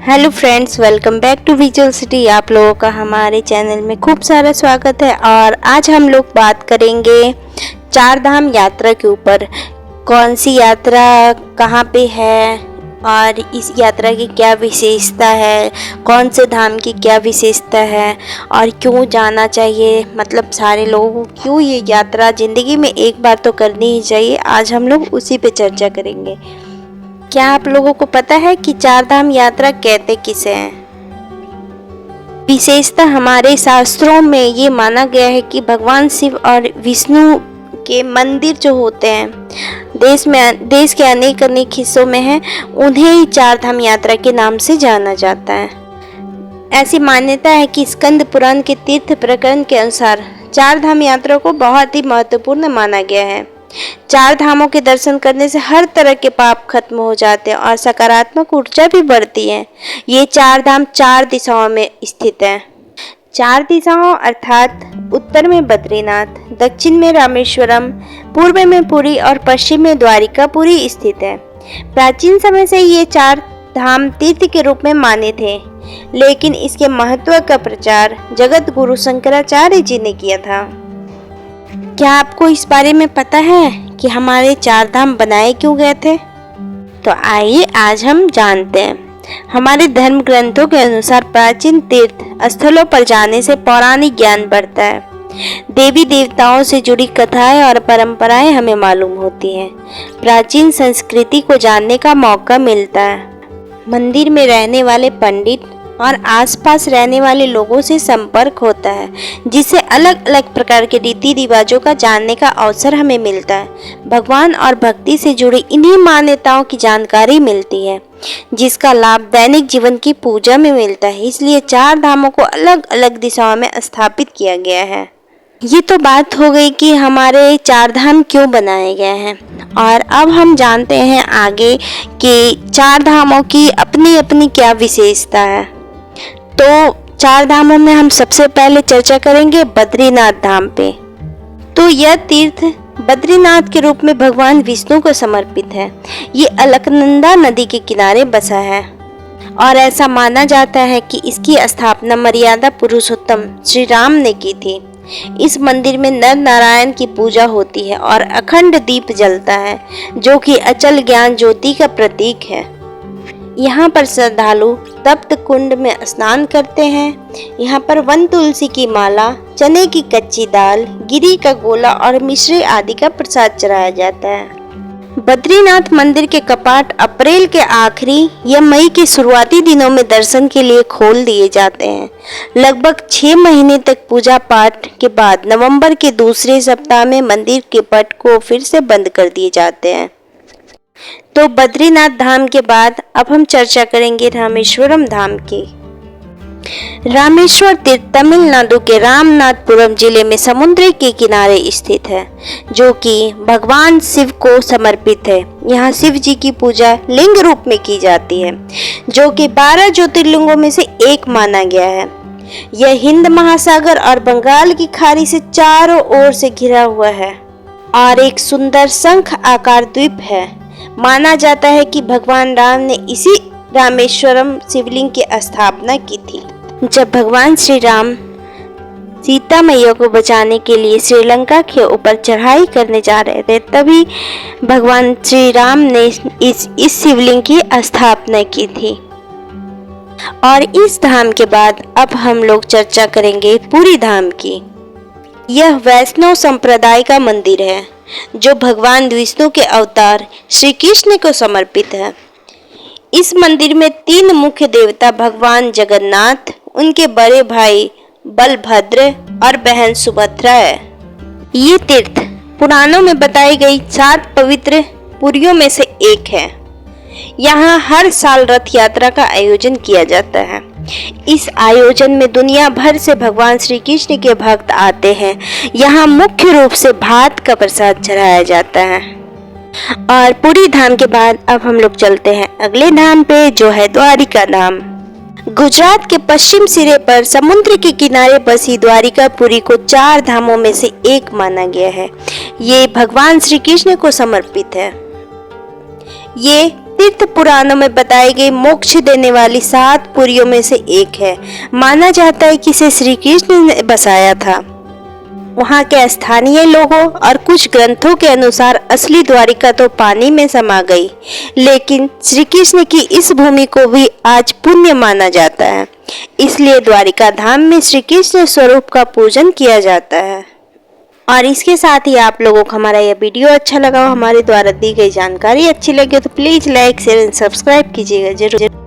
Hello friends, welcome back to visual city. आप लोगों का हमारे चैनल में खूब सारा स्वागत है। और आज हम लोग बात करेंगे चार धाम यात्रा के ऊपर। कौन सी यात्रा कहाँ पे है और इस यात्रा की क्या विशेषता है, कौन से धाम की क्या विशेषता है और क्यों जाना चाहिए, मतलब सारे लोगों को क्यों ये यात्रा ज़िंदगी में एक बार तो करनी ही चाहिए। आज हम लोग उसी पे चर्चा करेंगे। क्या आप लोगों को पता है कि चार धाम यात्रा कहते किसे हैं? विशेषता हमारे शास्त्रों में ये माना गया है कि भगवान शिव और विष्णु के मंदिर जो होते हैं देश के अनेक हिस्सों में हैं, उन्हें ही चार धाम यात्रा के नाम से जाना जाता है। ऐसी मान्यता है कि स्कंद पुराण के तीर्थ प्रकरण के अनुसार चार धाम यात्रा को बहुत ही महत्वपूर्ण माना गया है। चार धामों के दर्शन करने से हर तरह के पाप खत्म हो जाते हैं और सकारात्मक ऊर्जा भी बढ़ती है। ये चार धाम चार दिशाओं में स्थित हैं। चार दिशाओं अर्थात उत्तर में बद्रीनाथ, दक्षिण में रामेश्वरम, पूर्व में पुरी और पश्चिम में द्वारिकापुरी स्थित है। प्राचीन समय से ये चार धाम तीर्थ के रूप में माने थे, लेकिन इसके महत्व का प्रचार जगत गुरु शंकराचार्य जी ने किया था। क्या आपको इस बारे में पता है कि हमारे चार धाम बनाए क्यों गए थे? तो आइए आज हम जानते हैं। हमारे धर्म ग्रंथों के अनुसार प्राचीन तीर्थ स्थलों पर जाने से पौराणिक ज्ञान बढ़ता है। देवी देवताओं से जुड़ी कथाएं और परंपराएं हमें मालूम होती हैं। प्राचीन संस्कृति को जानने का मौका मिलता है। मंदिर में रहने वाले पंडित और आसपास रहने वाले लोगों से संपर्क होता है, जिससे अलग अलग प्रकार के रीति रिवाजों का जानने का अवसर हमें मिलता है। भगवान और भक्ति से जुड़ी इन्हीं मान्यताओं की जानकारी मिलती है, जिसका लाभ दैनिक जीवन की पूजा में मिलता है। इसलिए चार धामों को अलग अलग दिशाओं में स्थापित किया गया है। ये तो बात हो गई कि हमारे चार धाम क्यों बनाए गए हैं, और अब हम जानते हैं आगे कि चार धामों की अपनी अपनी क्या विशेषता है। तो चार धामों में हम सबसे पहले चर्चा करेंगे बद्रीनाथ धाम पे। तो यह तीर्थ बद्रीनाथ के रूप में भगवान विष्णु को समर्पित है। ये अलकनंदा नदी के किनारे बसा है और ऐसा माना जाता है कि इसकी स्थापना मर्यादा पुरुषोत्तम श्री राम ने की थी। इस मंदिर में नर नारायण की पूजा होती है और अखंड दीप जलता है, जो कि अचल ज्ञान ज्योति का प्रतीक है। यहाँ पर श्रद्धालु तप्त कुंड में स्नान करते हैं। यहाँ पर वन तुलसी की माला, चने की कच्ची दाल, गिरी का गोला और मिश्री आदि का प्रसाद चढ़ाया जाता है। बद्रीनाथ मंदिर के कपाट अप्रैल के आखिरी या मई के शुरुआती दिनों में दर्शन के लिए खोल दिए जाते हैं। लगभग 6 महीने तक पूजा पाठ के बाद नवंबर के दूसरे सप्ताह में मंदिर के पट को फिर से बंद कर दिए जाते हैं। तो बद्रीनाथ धाम के बाद अब हम चर्चा करेंगे रामेश्वरम धाम की। रामेश्वर तीर्थ तमिलनाडु के रामनाथपुरम जिले में समुद्र के किनारे स्थित है, जो कि भगवान शिव को समर्पित है। यहाँ शिव जी की पूजा लिंग रूप में की जाती है, जो कि 12 ज्योतिर्लिंगों में से एक माना गया है। यह हिंद महासागर और बंगाल की खाड़ी से चारों ओर से घिरा हुआ है और एक सुंदर शंख आकार द्वीप है। माना जाता है कि भगवान राम ने इसी रामेश्वरम शिवलिंग की स्थापना की थी। जब भगवान श्री राम सीता मैया को बचाने के लिए श्रीलंका के ऊपर चढ़ाई करने जा रहे थे, तभी भगवान श्री राम ने इस शिवलिंग की स्थापना की थी। और इस धाम के बाद अब हम लोग चर्चा करेंगे पुरी धाम की। यह वैष्णव संप्रदाय का मंदिर है, जो भगवान विष्णु के अवतार श्री कृष्ण को समर्पित है। इस मंदिर में 3 मुख्य देवता भगवान जगन्नाथ, उनके बड़े भाई बलभद्र और बहन सुभद्रा है। ये तीर्थ पुराणों में बताई गई 7 पवित्र पुरियों में से एक है। यहाँ हर साल रथ यात्रा का आयोजन किया जाता है। इस आयोजन में दुनिया भर से भगवान श्री कृष्ण के भक्त आते हैं। यहाँ मुख्य रूप से भात का प्रसाद चढ़ाया जाता है। और पुरी धाम के बाद अब हम लोग चलते हैं अगले धाम पे, जो है द्वारिका धाम। गुजरात के पश्चिम सिरे पर समुद्र के किनारे बसी द्वारिकापुरी को 4 धामों में से एक माना गया है। ये भगवान श्री कृष्ण को समर्पित है। ये तीर्थ पुराणों में बताई गई मोक्ष देने वाली 7 पुरियों में से एक है। माना जाता है कि इसे श्री कृष्ण ने बसाया था। वहाँ के स्थानीय लोगों और कुछ ग्रंथों के अनुसार असली द्वारिका तो पानी में समा गई, लेकिन श्री कृष्ण की इस भूमि को भी आज पुण्य माना जाता है। इसलिए द्वारिका धाम में श्री कृष्ण स्वरूप का पूजन किया जाता है। और इसके साथ ही आप लोगों को हमारा यह वीडियो अच्छा लगा हो, हमारे द्वारा दी गई जानकारी अच्छी लगी हो तो please like share and subscribe कीजिएगा जरूर।